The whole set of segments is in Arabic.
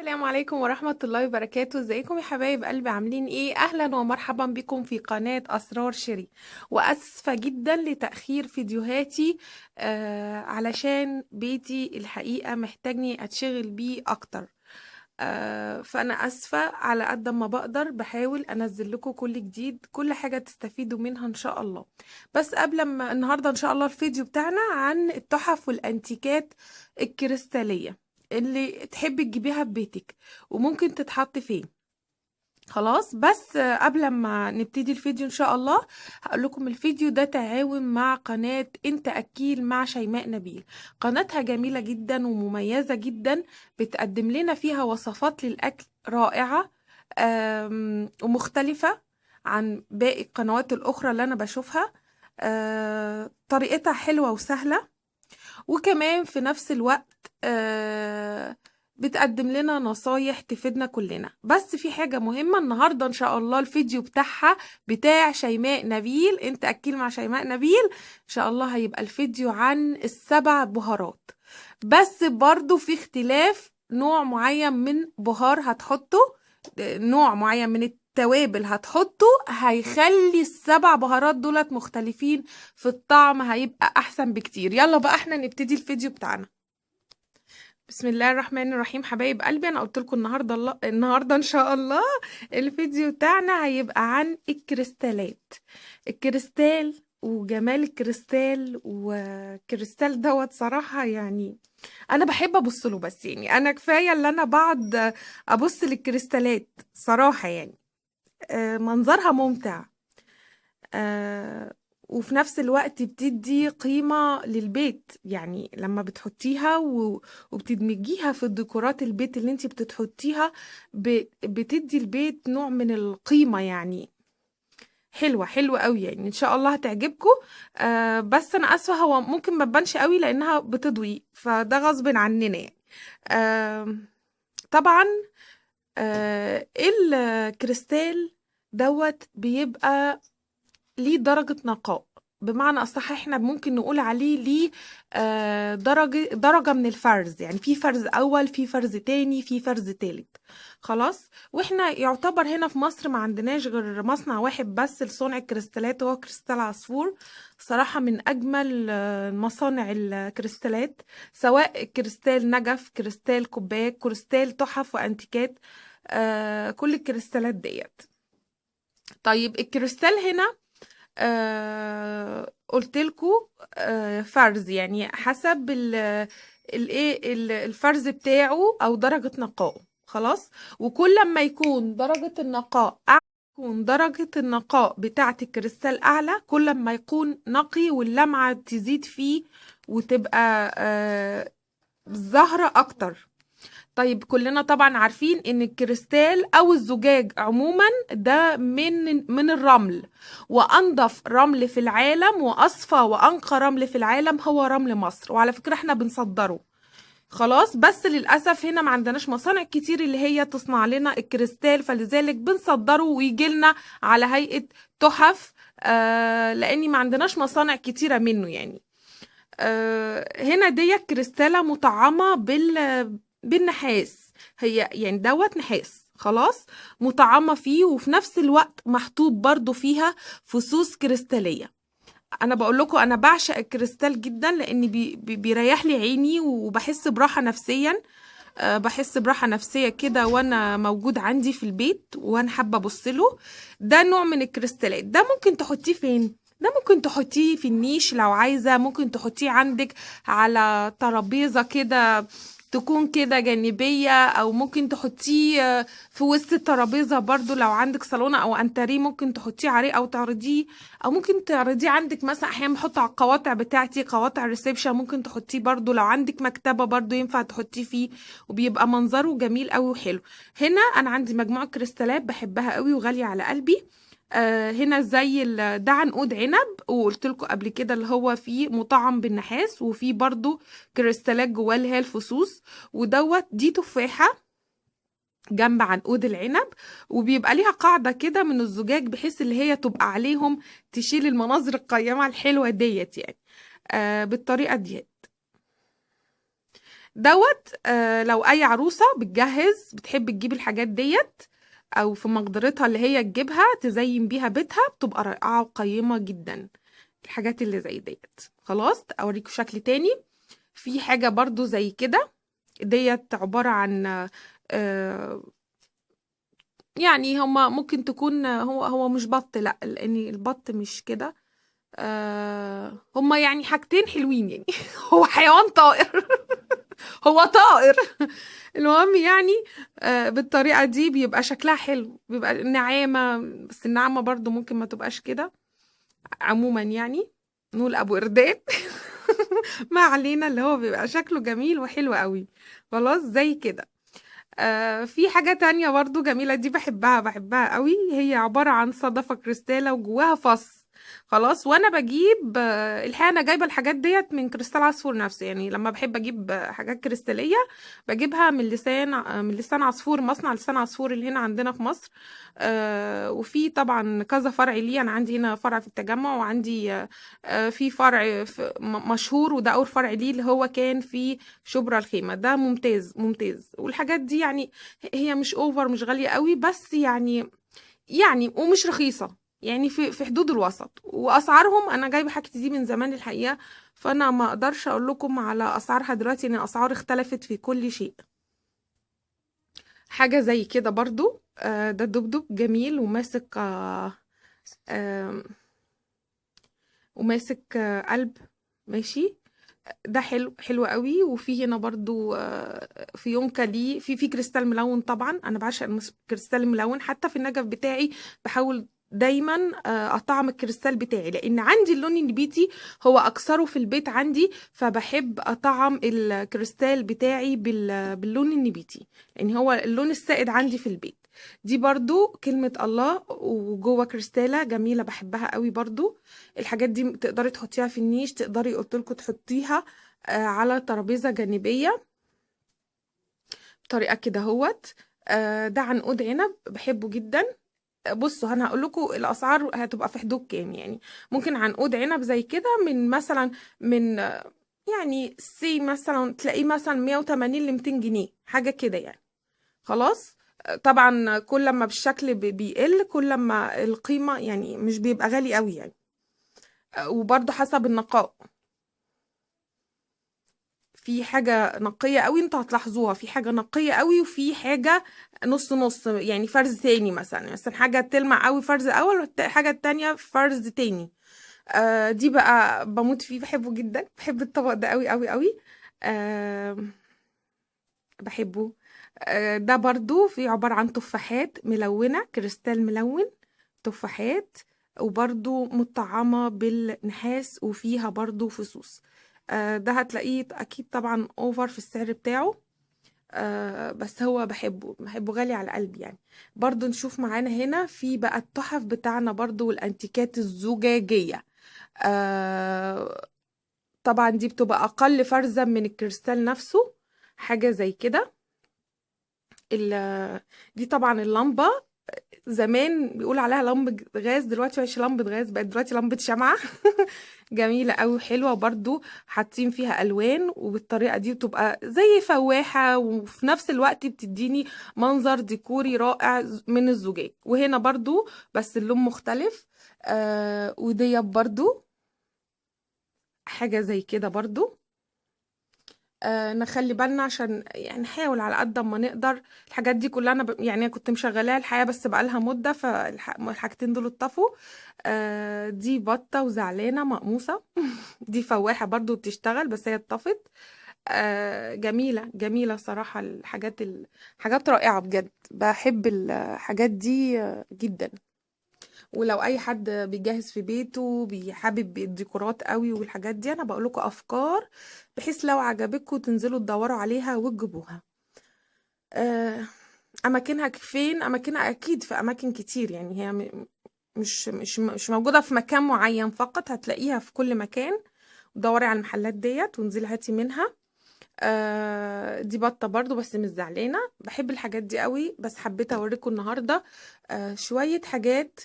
السلام عليكم ورحمة الله وبركاته. ازيكم يا حبايب قلبي؟ عاملين ايه؟ اهلا ومرحبا بكم في قناة اسرار شيري. واسفة جدا لتأخير فيديوهاتي، علشان بيتي الحقيقة محتاجني اتشغل بيه اكتر. فانا اسفة، على قد ما بقدر بحاول انزل لكم كل جديد، كل حاجة تستفيدوا منها ان شاء الله. بس قبل ما النهاردة ان شاء الله الفيديو بتاعنا عن التحف والانتيكات الكريستالية اللي تحبي تجيبيها ببيتك وممكن تتحط فين. خلاص، بس قبل ما نبتدي الفيديو ان شاء الله هقول لكم الفيديو ده تعاون مع قناة انت اكيل مع شيماء نبيل. قناتها جميلة جدا ومميزة جدا، بتقدم لنا فيها وصفات للاكل رائعة ومختلفة عن باقي القنوات الاخرى اللي انا بشوفها. طريقتها حلوة وسهلة، وكمان في نفس الوقت بتقدم لنا نصايح تفيدنا كلنا. بس في حاجة مهمة النهاردة ان شاء الله، الفيديو بتاعها بتاع شيماء نبيل، انت اكيل مع شيماء نبيل، ان شاء الله هيبقى الفيديو عن السبع بهارات. بس برضو في اختلاف، نوع معين من بهار هتحطه، نوع معين من التوابل هتحطه هيخلي السبع بهارات دولت مختلفين في الطعم، هيبقى احسن بكتير. يلا بقى احنا نبتدي الفيديو بتاعنا. بسم الله الرحمن الرحيم. حبايب قلبي، انا قلت لكم النهارده ان شاء الله الفيديو بتاعنا هيبقى عن الكريستالات. الكريستال وجمال الكريستال، وكريستال دوت صراحة يعني انا بحب ابص له، بس يعني انا كفاية اللي انا بقعد ابص للكريستالات صراحة يعني. منظرها ممتع، آه وفي نفس الوقت بتدي قيمة للبيت، يعني لما بتحطيها وبتدمجيها في الديكورات البيت اللي انت بتحطيها، بتدي البيت نوع من القيمة يعني. حلوة حلوة قوي يعني، ان شاء الله هتعجبكم. بس انا اسفة، هو ممكن ما تبانش قوي لانها بتضوي، فده غصب عننا يعني. آه طبعا الكريستال دوت بيبقى ليه درجة نقاء، بمعنى أصح احنا ممكن نقول عليه ليه درجة من الفرز، يعني في فرز أول، في فرز تاني، في فرز تالت. خلاص، واحنا يعتبر هنا في مصر ما عندناش غير مصنع واحد بس لصنع الكريستالات، هو كريستال عصفور. صراحة من أجمل مصانع الكريستالات، سواء كريستال نجف، كريستال كوبايات، كريستال تحف وأنتيكات، كل الكريستالات ديت. طيب الكريستال هنا قلت لكم فرز، يعني حسب الايه الفرز بتاعه او درجة نقائه. خلاص، وكل ما يكون درجة النقاء اعلى، يكون درجة النقاء بتاعة الكريستال اعلى، كل ما يكون نقي واللمعة تزيد فيه وتبقى زهرة اكتر. طيب كلنا طبعا عارفين ان الكريستال او الزجاج عموما ده من الرمل، وانضف رمل في العالم واصفى وانقى رمل في العالم هو رمل مصر، وعلى فكرة احنا بنصدره. خلاص، بس للأسف هنا ما عندناش مصانع كتير اللي هي تصنع لنا الكريستال، فلذلك بنصدره ويجي لنا على هيئة تحف، لأني ما عندناش مصانع كتيرة منه يعني. هنا دي كريستالة مطعمة بالنحاس، هي يعني دوت نحاس. خلاص، مطعمة فيه، وفي نفس الوقت محطوط برضو فيها فصوص كريستالية. انا بقول لكم انا بعشق الكريستال جدا، لان بيريح لي عيني وبحس براحة نفسيا. بحس براحة نفسية كده وانا موجود عندي في البيت وانا حابة ابص له. ده نوع من الكريستالات، ده ممكن تحطيه فين؟ ده ممكن تحطيه في النيش لو عايزة، ممكن تحطيه عندك على ترابيزة كده تكون كده جانبية، او ممكن تحطيه في وسط الترابيزة برضو لو عندك صالونة او انتريه ممكن تحطيه عليه او تعرضيه، او ممكن تعرضيه عندك مثلا. احيانا بحط على القواطع بتاعتي، قواطع الريسبشن، ممكن تحطيه برضو لو عندك مكتبة برضو ينفع تحطيه فيه، وبيبقى منظره جميل قوي وحلو. هنا انا عندي مجموعة كريستالات بحبها قوي وغالية على قلبي. هنا زي ده عنقود عنب، وقلت لكم قبل كده اللي هو فيه مطعم بالنحاس، وفيه برضو كريستالات جواه اللي هي الفصوص. ودوت دي تفاحة جنب عنقود العنب، وبيبقى ليها قاعدة كده من الزجاج بحيث اللي هي تبقى عليهم تشيل المناظر القيمة الحلوة ديت يعني. بالطريقة دي. دوت. لو اي عروسة بتجهز بتحب تجيب الحاجات ديت، او في مقدرتها اللي هي تجيبها تزين بيها بيتها، بتبقى رائعة وقيمة جدا الحاجات اللي زي ديت. خلاص اوريكم شكل تاني. في حاجة برضو زي كده، ديت عبارة عن يعني هما ممكن تكون هو مش بط، لا لان البط مش كده. هما يعني حاجتين حلوين يعني. هو حيوان طائر. هو طائر. المهم يعني بالطريقة دي بيبقى شكلها حلو، بيبقى نعامة، بس النعامة برضو ممكن ما تبقاش كده. عموما يعني نقول ابو اردان. ما علينا، اللي هو بيبقى شكله جميل وحلو قوي. خلاص زي كده. في حاجة تانية برضو جميلة، دي بحبها قوي. هي عبارة عن صدفة كريستالة وجواها فص. خلاص. وانا بجيب الحقيقة انا جايبة الحاجات ديت من كريستال عصفور نفسه، يعني لما بحب اجيب حاجات كريستالية بجيبها من لسان عصفور، مصنع لسان عصفور اللي هنا عندنا في مصر. وفي طبعا كذا فرع ليه. انا عندي هنا فرع في التجمع، وعندي في فرع مشهور، وده اول فرع ليه اللي هو كان في شبرا الخيمة. ده ممتاز ممتاز. والحاجات دي يعني هي مش اوفر، مش غالية قوي، بس يعني ومش رخيصة، يعني في حدود الوسط. واسعارهم انا جايبة حاجتي دي من زمان الحقيقة، فانا ما اقدرش اقول لكم على اسعارها دلوقتي، ان الاسعار اختلفت في كل شيء. حاجة زي كده برضو. ده دبدب جميل وماسك آه، وماسك قلب. ماشي. ده حلو حلو قوي. وفي هنا برضو في يونكا ليه في كريستال ملون. طبعا انا بعشق الكريستال الملون، حتى في النجف بتاعي بحاول دايما اطعم الكريستال بتاعي، لان عندي اللون النبيتي هو اكثره في البيت عندي، فبحب اطعم الكريستال بتاعي باللون النبيتي، لان هو اللون السائد عندي في البيت. دي برضو كلمة الله وجوه كريستالة جميلة، بحبها قوي برضو. الحاجات دي تقدري تحطيها في النيش، تقدري قلتلكوا تحطيها على ترابيزة جانبية بطريقة كده هوت. ده عنقود عنب بحبه جدا. بصوا انا هقول لكم الاسعار هتبقى في حدود كام. يعني ممكن عنقود عنب زي كده من مثلا من يعني مثلا تلاقيه مثلا 180 ل 200 جنيه، حاجة كده يعني. خلاص. طبعا كل ما بالشكل بيقل، كل ما القيمة يعني مش بيبقى غالي قوي يعني. وبرضه حسب النقاء. في حاجة نقية قوي انتوا هتلاحظوها، في حاجة نقية قوي، وفي حاجة نص نص، يعني فرز تاني. مثلا حاجة تلمع قوي فرز اول، حاجة التانية فرز تاني. دي بقى بموت فيه، بحبه جدا، بحب الطبق ده قوي قوي قوي. آه بحبه. ده برضو في عبارة عن تفاحات ملونة، كريستال ملون، تفاحات، وبرضو مطعمة بالنحاس، وفيها برضو فصوص. ده هتلاقيه اكيد طبعا اوفر في السعر بتاعه. بس هو بحبه غالي على قلبي يعني. برضو نشوف معانا هنا في بقى التحف بتاعنا برضو، والانتيكات الزجاجية. آه طبعا دي بتبقى اقل فرزا من الكريستال نفسه. حاجة زي كده. دي طبعا اللمبة، زمان بيقول عليها لمبة غاز، دلوقتي مش لمبة غاز، بقت دلوقتي لمبة شمعة. جميلة قوي حلوة برضو. حاطين فيها ألوان، وبالطريقة دي بتبقى زي فواحة، وفي نفس الوقت بتديني منظر ديكوري رائع من الزجاج. وهنا برضو بس اللون مختلف. ودي برضو حاجة زي كده برضو. نخلي بالنا عشان يعني نحاول على قد ما نقدر. الحاجات دي كلها انا يعني أنا كنت مشغلاها الحقيقه، بس بقالها مده، فالحاجتين دول اتطفوا. دي بطه وزعلانه مقموصه. دي فواحه برضو بتشتغل، بس هي اتطفت. جميله جميله صراحه. حاجات رائعه بجد، بحب الحاجات دي جدا. ولو اي حد بيجهز في بيته بيحبب الديكورات قوي والحاجات دي، انا بقول لكم افكار بحيث لو عجبتكم تنزلوا تدوروا عليها وتجيبوها. آه، اماكنها فين؟ اماكنها اكيد في اماكن كتير، يعني هي مش موجوده في مكان معين فقط، هتلاقيها في كل مكان. دوري على المحلات ديت وانزلي هاتي منها. دي بطه برضو بس مش زعلانه، بحب الحاجات دي قوي، بس حبيت اوريكم النهارده شويه حاجات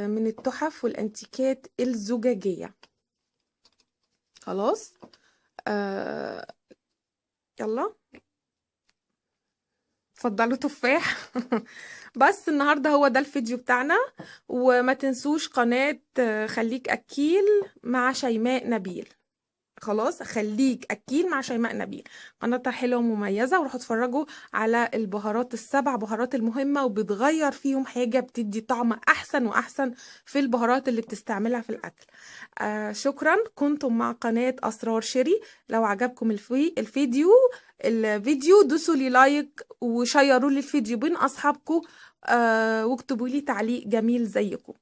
من التحف والانتيكات الزجاجيه. خلاص. آه اتفضلوا تفاح. بس النهارده هو ده الفيديو بتاعنا. وما تنسوش قناة خليك أكيل مع شيماء نبيل. خلاص، خليك أكيل مع شيماء نبيل. قناتها حلوة ومميزة، وروحوا اتفرجوا على البهارات، السبع بهارات المهمة، وبتغير فيهم حاجة بتدي طعم أحسن وأحسن في البهارات اللي بتستعملها في الأكل. شكرا، كنتم مع قناة أسرار شيري. لو عجبكم الفيديو دوسوا لي لايك وشيروا لي الفيديو بين أصحابكم. واكتبوا لي تعليق جميل زيكم.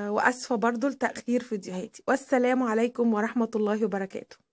وأسفة برضو لتأخير فيديوهاتي، والسلام عليكم ورحمة الله وبركاته.